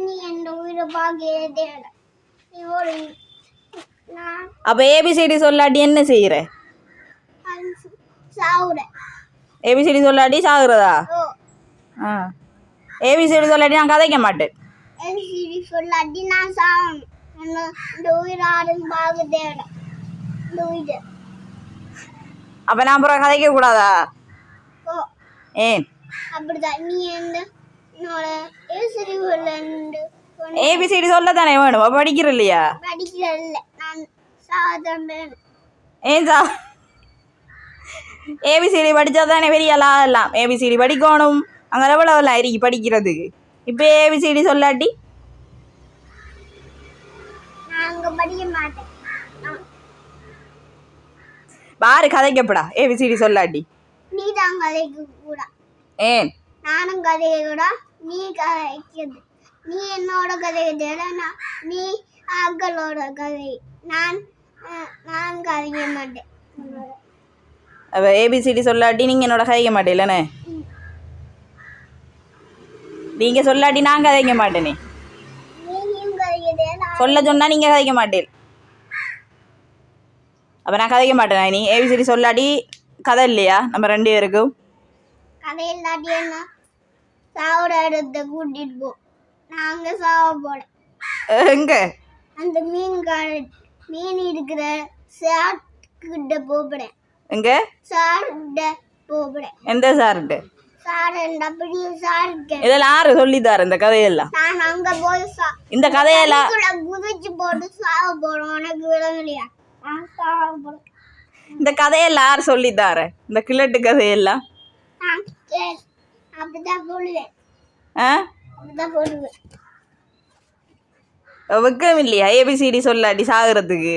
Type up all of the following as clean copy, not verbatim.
நீ என் உயிரை பாக்கிறதே அப்ப ஏபிசிடி சொல்லாட்டி என்ன செய்யற? சாவுறேன். ஏபிசிடி சொல்லாட்டி சாகுறதா? ஏபிசிடி சொல்லாட்டி நான் கதைக்க மாட்டேன். ஏபிசிடி சொல்லாட்டி நான் சாவணும். இந்த உயிரை யாரும் பாக்கிறதே இந்த உயிரை. அப்ப நான் அப்புறம் கதைக்க கூடாதா? ஏன்? அப்படிதான் நீ என்னோட ஏபிசிடி சொல்ல தானே வேணும். படிக்கிற இல்லையா? படிக்கிறல்ல, நான் சாவதான் வேணும். ஏன் சா? ஏபிசிடி படித்தா தானே பெரிய எல்லாம் ஏபிசிடி படிக்கணும். அங்கே எவ்வளோலாம் இருக்கு படிக்கிறதுக்கு. இப்போ ஏபிசிடி சொல்லாட்டி நான் படிக்க மாட்டேன். பாரு கதைக்கப்படா ஏபிசிடி சொல்லாட்டி. நீ தான் கதைக்கு கூட. ஏன்? நானும் கதைக்க கூட, நீ கதைக்கிறது. நீ என்னோட கதைக்க, நீ ஆக்களோட கதை. நான் கதைக்க மாட்டேன். அப்போ ஏபிசிடி சொல்லாட்டி நீங்கள் என்னோட கதைக்க மாட்டேன்லண்ணே. நீங்கள் சொல்லாட்டி நான் கதைக்க மாட்டேனே. சொல்ல சொன்னா நீங்கள் கதைக்க மாட்டேன். அப்போ நான் கதைக்க மாட்டேனா? நீ ஏபிசிடி சொல்லாட்டி கதை இல்லையா நம்ம ரெண்டு பேருக்கும்? கதை இல்லாட்டி என்ன? சாவோட இடத்த கூட்டிட்டு போ. நாங்க சாவ போறேன். எங்க? அந்த மீன் இருக்கிற சார் கிட்ட போறேன். எங்க? சார்கிட்ட போறேன். எந்த சார்கிட்ட? சார் அப்படி சார்கிட்ட. இதெல்லாம் யாரு சொல்லித்தாரு இந்த கதையெல்லாம்? நான் அங்க போய் இந்த கதையெல்லாம் குதிச்சு போட்டு சாவ போறோம். உனக்கு விளங்கலையா? நான் சாவ போறேன். இந்த கதையெல்லாம் யார் சொல்லித்தாரு? இந்த கிழட்டு கதையெல்லாம் அப்படிதான் சொல்லுவேன். அப்படிதான் சொல்லுவேன். வெக்கம் இல்லையா ஏபிசிடி சொல்லாட்டி சாகுறதுக்கு?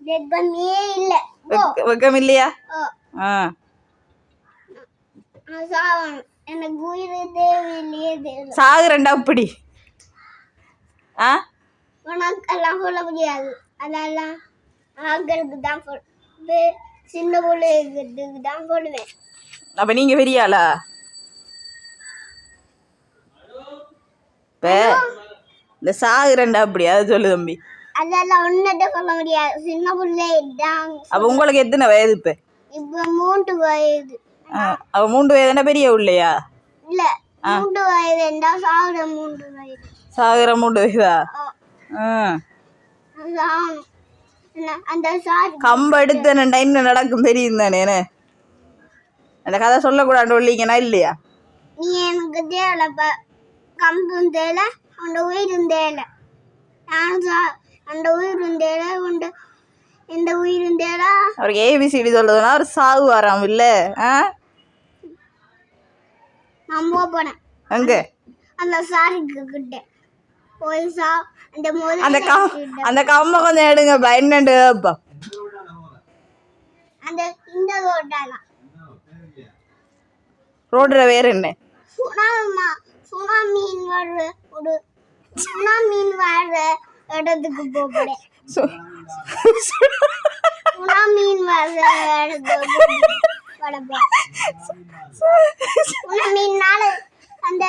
வெக்கமே இல்ல. வெக்கம் இல்லையா? எனக்கு உயிர் தேவையில்லையே. சாகுறேன்டா அப்படி. உனக்கெல்லாம் சொல்ல முடியாது. அதெல்லாம் ஆக்களுக்கு தான் சின்ன பிள்ளைகளுக்கு தான் சொல்லுவேன். அப்ப நீங்க பெரியாளா? இந்த சாகுறேன்டா அப்படி அதை சொல்லு தம்பி. அதெல்லாம் ஒன்னுட்ட சொல்ல முடியாது. சின்ன பிள்ளை தான். அப்ப உங்களுக்கு எத்தனை வயது இப்ப? இப்ப 3 வயது. அவ 3 வயதுனா பெரிய உள்ளையா? இல்ல 3 வயது என்றா சாகுற 3 வயது. சாகுற 3 வயதா? அந்த சார் கம்ப எடுத்து என்ன நடக்கும் தெரியும் தானே. அந்த கதை சொல்லக்கூடாது உள்ளீங்கன்னா இல்லையா? நீ எனக்கு தேவை கம்பும் தேவை, அந்த உயிரும் தேவை. நானும் அந்த உயிரும் தேவை உண்டு. இந்த உயிரும் தேவை. அவருக்கு ஏபிசிடி சொல்றதுனா அவர் சாகு வராம இல்ல. நான் போனேன். அங்க அந்த சாருக்கு கிட்ட போய் அந்த கம்ப கொஞ்சம் எடுங்க என்னண்டு. அந்த இந்த ரோடுல வேற என்ன? சுனாமீன் வர்ற இடத்துக்கு போறேன். சுனாமீன் வர்ற இடத்துக்கு அந்த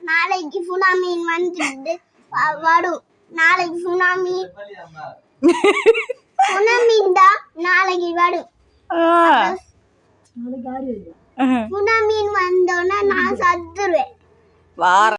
நாளைக்கு சுனாமீன் வந்துட்டு வரும். நாளைக்கு சுனாமீன் தான் நாளைக்கு வரும். சுனாமீன் வந்தோன்னா நான் சத்துருவேன்.